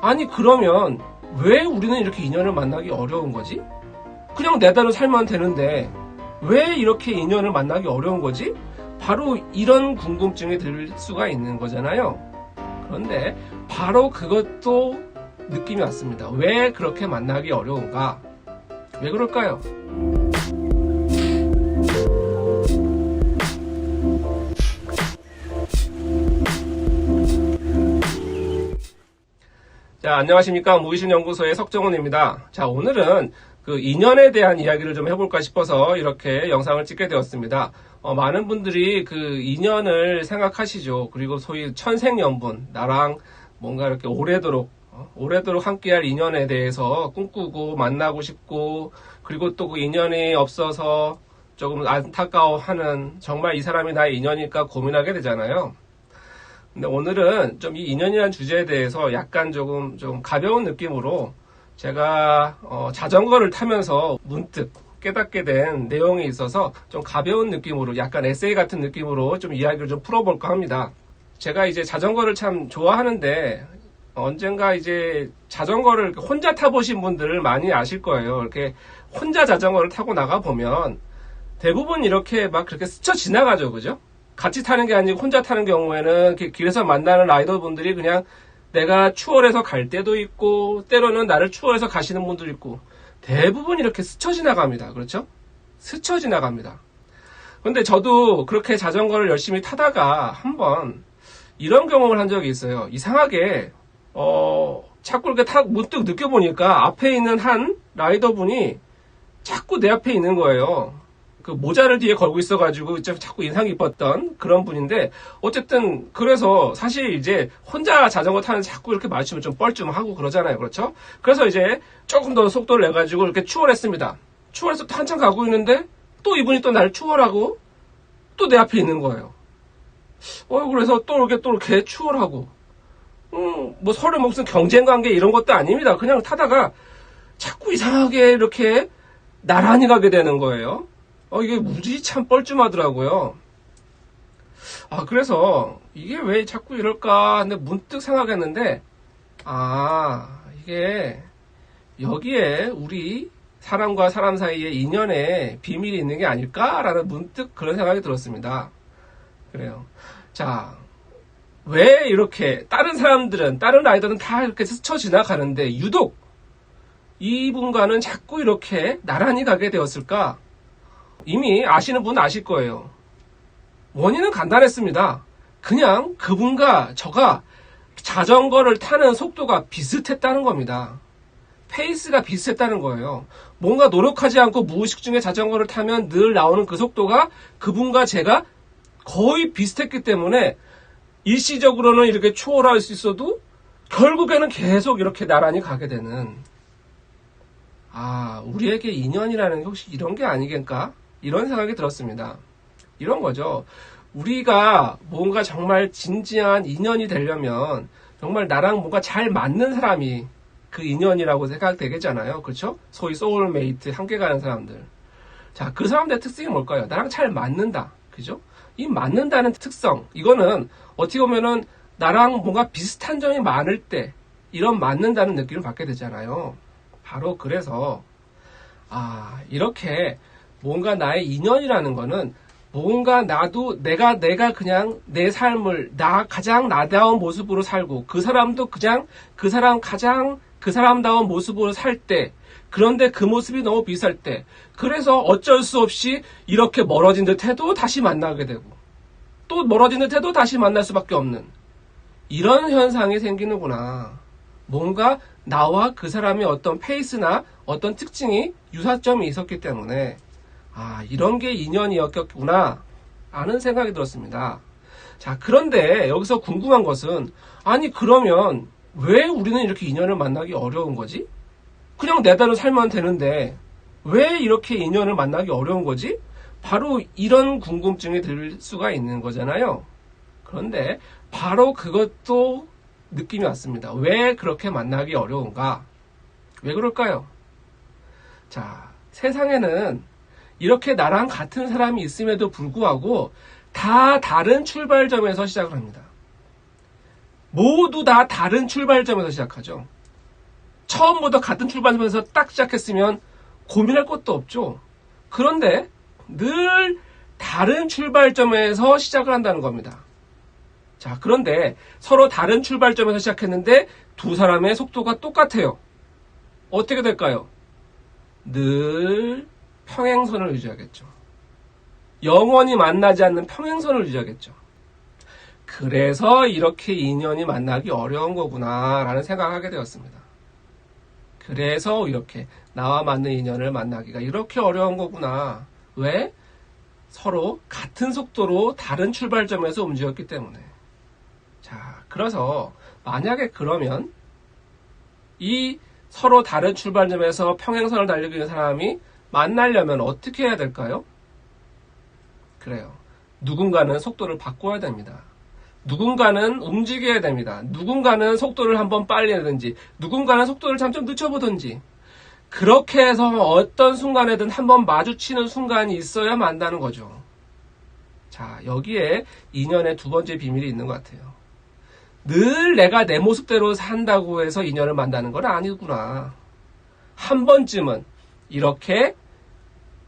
아니 그러면 왜 우리는 이렇게 인연을 만나기 어려운 거지? 그냥 내대로 살면 되는데 왜 이렇게 인연을 만나기 어려운 거지? 바로 이런 궁금증이 들 수가 있는 거잖아요. 그런데 바로 그것도 느낌이 왔습니다. 왜 그렇게 만나기 어려운가? 왜 그럴까요? 자, 안녕하십니까. 무의식연구소의 석정훈입니다. 자, 오늘은 그 인연에 대한 이야기를 좀 해볼까 싶어서 이렇게 영상을 찍게 되었습니다. 많은 분들이 그 인연을 생각하시죠. 그리고 소위 천생연분, 나랑 뭔가 이렇게 오래도록 함께할 인연에 대해서 꿈꾸고 만나고 싶고, 그리고 또 그 인연이 없어서 조금 안타까워하는, 정말 이 사람이 나의 인연일까 고민하게 되잖아요. 근데 오늘은 좀 이 인연이라는 주제에 대해서 약간 좀 가벼운 느낌으로 제가 자전거를 타면서 문득 깨닫게 된 내용이 있어서 좀 가벼운 느낌으로, 약간 에세이 같은 느낌으로 좀 이야기를 좀 풀어볼까 합니다. 제가 이제 자전거를 참 좋아하는데 언젠가 이제 자전거를 혼자 타보신 분들을 많이 아실 거예요. 이렇게 혼자 자전거를 타고 나가 보면 대부분 이렇게 막 그렇게 스쳐 지나가죠, 그죠? 같이 타는 게 아니고 혼자 타는 경우에는 길에서 만나는 라이더분들이 그냥 내가 추월해서 갈 때도 있고, 때로는 나를 추월해서 가시는 분도 있고, 대부분 이렇게 스쳐 지나갑니다. 그렇죠? 스쳐 지나갑니다. 근데 저도 그렇게 자전거를 열심히 타다가 한번 이런 경험을 한 적이 있어요. 이상하게 자꾸 이렇게 문득 느껴보니까 앞에 있는 한 라이더분이 자꾸 내 앞에 있는 거예요. 그 모자를 뒤에 걸고 있어가지고 자꾸 인상 깊었던 그런 분인데, 어쨌든 그래서 사실 이제 혼자 자전거 타는 자꾸 이렇게 마주치면 좀 뻘쭘하고 그러잖아요. 그렇죠? 그래서 이제 조금 더 속도를 내가지고 이렇게 추월했습니다. 추월해서 또 한참 가고 있는데 또 이분이 또 나를 추월하고 또 내 앞에 있는 거예요. 그래서 또 이렇게 추월하고, 뭐 서로 무슨 경쟁 관계 이런 것도 아닙니다. 그냥 타다가 자꾸 이상하게 이렇게 나란히 가게 되는 거예요. 이게 무지 참 뻘쭘하더라고요. 그래서 이게 왜 자꾸 이럴까 근데 문득 생각했는데, 이게 여기에 우리 사람과 사람 사이에 인연에 비밀이 있는 게 아닐까라는 문득 그런 생각이 들었습니다. 그래요. 자, 왜 이렇게 다른 사람들은, 다른 라이더는 다 이렇게 스쳐 지나가는데 유독 이분과는 자꾸 이렇게 나란히 가게 되었을까? 이미 아시는 분은 아실 거예요. 원인은 간단했습니다. 그냥 그분과 저가 자전거를 타는 속도가 비슷했다는 겁니다. 페이스가 비슷했다는 거예요. 뭔가 노력하지 않고 무의식 중에 자전거를 타면 늘 나오는 그 속도가 그분과 제가 거의 비슷했기 때문에 일시적으로는 이렇게 초월할 수 있어도 결국에는 계속 이렇게 나란히 가게 되는, 우리에게 인연이라는 게 혹시 이런 게 아니겠까? 이런 생각이 들었습니다. 이런 거죠. 우리가 뭔가 정말 진지한 인연이 되려면 정말 나랑 뭔가 잘 맞는 사람이 그 인연이라고 생각되겠잖아요. 그렇죠? 소위 소울메이트, 함께 가는 사람들. 자, 그 사람들의 특징이 뭘까요? 나랑 잘 맞는다. 그죠? 이 맞는다는 특성, 이거는 어떻게 보면은 나랑 뭔가 비슷한 점이 많을 때 이런 맞는다는 느낌을 받게 되잖아요. 바로 그래서 이렇게 뭔가 나의 인연이라는 거는 뭔가 나도 내가 그냥 내 삶을 가장 나다운 모습으로 살고, 그 사람도 그냥 그 사람다운 모습으로 살 때, 그런데 그 모습이 너무 비쌀 때, 그래서 어쩔 수 없이 이렇게 멀어진 듯 해도 다시 만나게 되고, 또 멀어진 듯 해도 다시 만날 수밖에 없는 이런 현상이 생기는구나. 뭔가 나와 그 사람의 어떤 페이스나 어떤 특징이 유사점이 있었기 때문에 이런 게 인연이었겠구나 하는 생각이 들었습니다. 자, 그런데 여기서 궁금한 것은, 그러면 왜 우리는 이렇게 인연을 만나기 어려운 거지? 그냥 내대로 살면 되는데 왜 이렇게 인연을 만나기 어려운 거지? 바로 이런 궁금증이 들 수가 있는 거잖아요. 그런데 바로 그것도 느낌이 왔습니다. 왜 그렇게 만나기 어려운가? 왜 그럴까요? 자, 세상에는 이렇게 나랑 같은 사람이 있음에도 불구하고 다 다른 출발점에서 시작을 합니다. 모두 다 다른 출발점에서 시작하죠. 처음부터 같은 출발점에서 딱 시작했으면 고민할 것도 없죠. 그런데 늘 다른 출발점에서 시작을 한다는 겁니다. 자, 그런데 서로 다른 출발점에서 시작했는데 두 사람의 속도가 똑같아요. 어떻게 될까요? 늘 평행선을 유지하겠죠. 영원히 만나지 않는 평행선을 유지하겠죠. 그래서 이렇게 인연이 만나기 어려운 거구나 라는 생각을 하게 되었습니다. 그래서 이렇게 나와 맞는 인연을 만나기가 이렇게 어려운 거구나. 왜? 서로 같은 속도로 다른 출발점에서 움직였기 때문에. 자, 그래서 만약에 그러면 이 서로 다른 출발점에서 평행선을 달리고 있는 사람이 만나려면 어떻게 해야 될까요? 그래요. 누군가는 속도를 바꿔야 됩니다. 누군가는 움직여야 됩니다. 누군가는 속도를 한번 빨리 내든지, 누군가는 속도를 잠깐 늦춰보든지, 그렇게 해서 어떤 순간에든 한번 마주치는 순간이 있어야 만나는 거죠. 자, 여기에 인연의 두 번째 비밀이 있는 것 같아요. 늘 내가 내 모습대로 산다고 해서 인연을 만나는 건 아니구나. 한 번쯤은 이렇게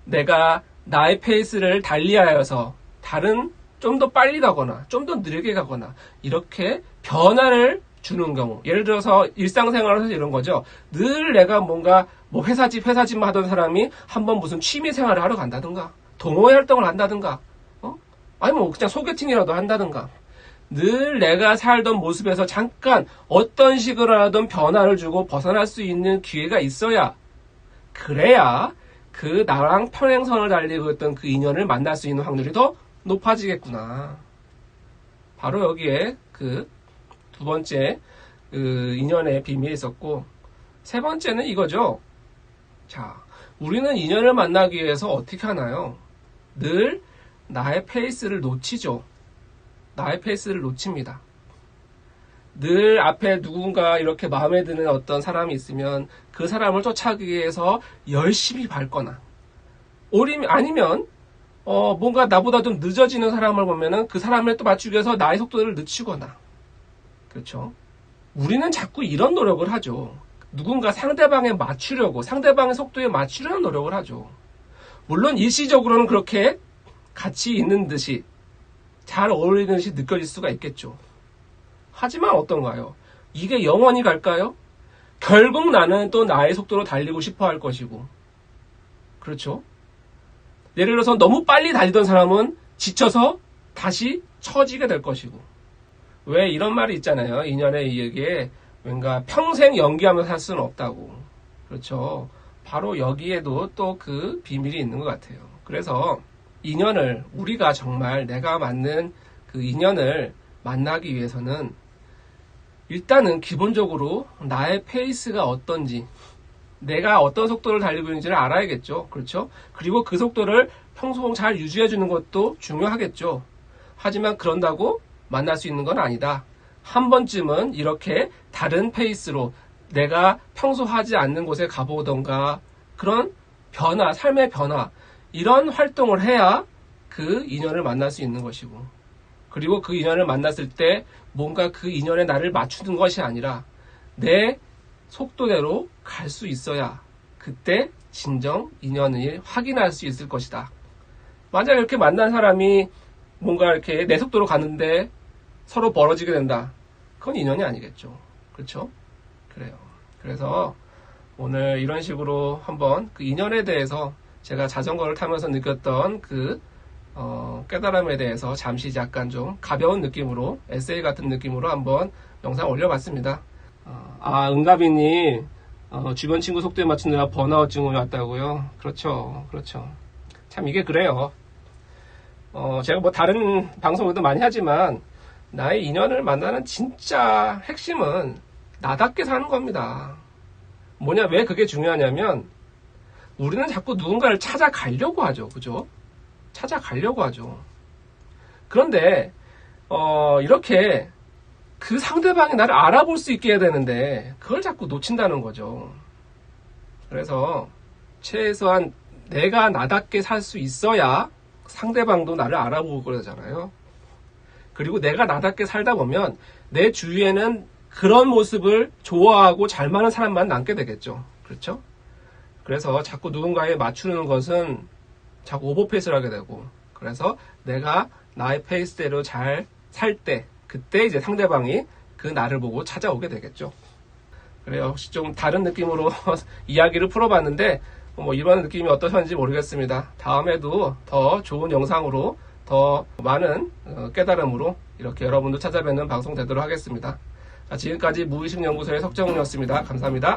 내가 나의 페이스를 달리하여서 다른 좀 더 빨리 가거나 좀 더 느리게 가거나 이렇게 변화를 주는 경우, 예를 들어서 일상생활에서 이런 거죠. 늘 내가 뭔가 뭐 회사집만 하던 사람이 한번 무슨 취미 생활을 하러 간다든가 동호회 활동을 한다든가 아니 뭐 그냥 소개팅이라도 한다든가 늘 내가 살던 모습에서 잠깐 어떤 식으로라도 변화를 주고 벗어날 수 있는 기회가 있어야, 그래야 그 나랑 평행선을 달리고 있던 그 인연을 만날 수 있는 확률이 더 높아지겠구나. 바로 여기에 그 두 번째 그 인연의 비밀이 있었고, 세 번째는 이거죠. 자, 우리는 인연을 만나기 위해서 어떻게 하나요? 늘 나의 페이스를 놓치죠. 나의 페이스를 놓칩니다. 늘 앞에 누군가 이렇게 마음에 드는 어떤 사람이 있으면 그 사람을 쫓아가기 위해서 열심히 밟거나, 아니면 뭔가 나보다 좀 늦어지는 사람을 보면은 그 사람을 또 맞추기 위해서 나의 속도를 늦추거나, 그렇죠? 우리는 자꾸 이런 노력을 하죠. 누군가 상대방에 맞추려고, 상대방의 속도에 맞추려는 노력을 하죠. 물론 일시적으로는 그렇게 같이 있는 듯이, 잘 어울리는 듯이 느껴질 수가 있겠죠. 하지만 어떤가요? 이게 영원히 갈까요? 결국 나는 또 나의 속도로 달리고 싶어 할 것이고, 그렇죠? 예를 들어서 너무 빨리 달리던 사람은 지쳐서 다시 처지게 될 것이고, 왜 이런 말이 있잖아요. 인연의 이야기에 뭔가 평생 연기하면서 살 수는 없다고. 그렇죠? 바로 여기에도 또 그 비밀이 있는 것 같아요. 그래서 인연을, 우리가 정말 내가 맞는 그 인연을 만나기 위해서는 일단은 기본적으로 나의 페이스가 어떤지, 내가 어떤 속도를 달리고 있는지를 알아야겠죠. 그렇죠? 그리고 그 속도를 평소 잘 유지해 주는 것도 중요하겠죠. 하지만 그런다고 만날 수 있는 건 아니다. 한 번쯤은 이렇게 다른 페이스로 내가 평소 하지 않는 곳에 가보던가, 그런 변화, 삶의 변화, 이런 활동을 해야 그 인연을 만날 수 있는 것이고, 그리고 그 인연을 만났을 때 뭔가 그 인연에 나를 맞추는 것이 아니라 내 속도대로 갈 수 있어야 그때 진정 인연을 확인할 수 있을 것이다. 만약 이렇게 만난 사람이 뭔가 이렇게 내 속도로 가는데 서로 벌어지게 된다. 그건 인연이 아니겠죠. 그렇죠? 그래요. 그래서 오늘 이런 식으로 한번 그 인연에 대해서 제가 자전거를 타면서 느꼈던 그 깨달음에 대해서 잠시 약간 좀 가벼운 느낌으로, 에세이 같은 느낌으로 한번 영상 올려봤습니다. 은가비님, 주변 친구 속도에 맞추느라 번아웃 증후이 왔다고요? 그렇죠. 참 이게 그래요. 제가 뭐 다른 방송도 많이 하지만 나의 인연을 만나는 진짜 핵심은 나답게 사는 겁니다. 뭐냐, 왜 그게 중요하냐면 우리는 자꾸 누군가를 찾아가려고 하죠. 그죠? 찾아가려고 하죠. 그런데 이렇게 그 상대방이 나를 알아볼 수 있게 해야 되는데 그걸 자꾸 놓친다는 거죠. 그래서 최소한 내가 나답게 살 수 있어야 상대방도 나를 알아보고 그러잖아요. 그리고 내가 나답게 살다 보면 내 주위에는 그런 모습을 좋아하고 잘 맞는 사람만 남게 되겠죠. 그렇죠? 그래서 자꾸 누군가에 맞추는 것은 자꾸 오버페이스를 하게 되고, 그래서 내가 나의 페이스대로 잘 살 때, 그때 이제 상대방이 그 나를 보고 찾아오게 되겠죠. 그래요. 혹시 좀 다른 느낌으로 이야기를 풀어봤는데, 뭐 이런 느낌이 어떠셨는지 모르겠습니다. 다음에도 더 좋은 영상으로 더 많은 깨달음으로 이렇게 여러분도 찾아뵙는 방송 되도록 하겠습니다. 자, 지금까지 무의식연구소의 석정훈이었습니다. 감사합니다.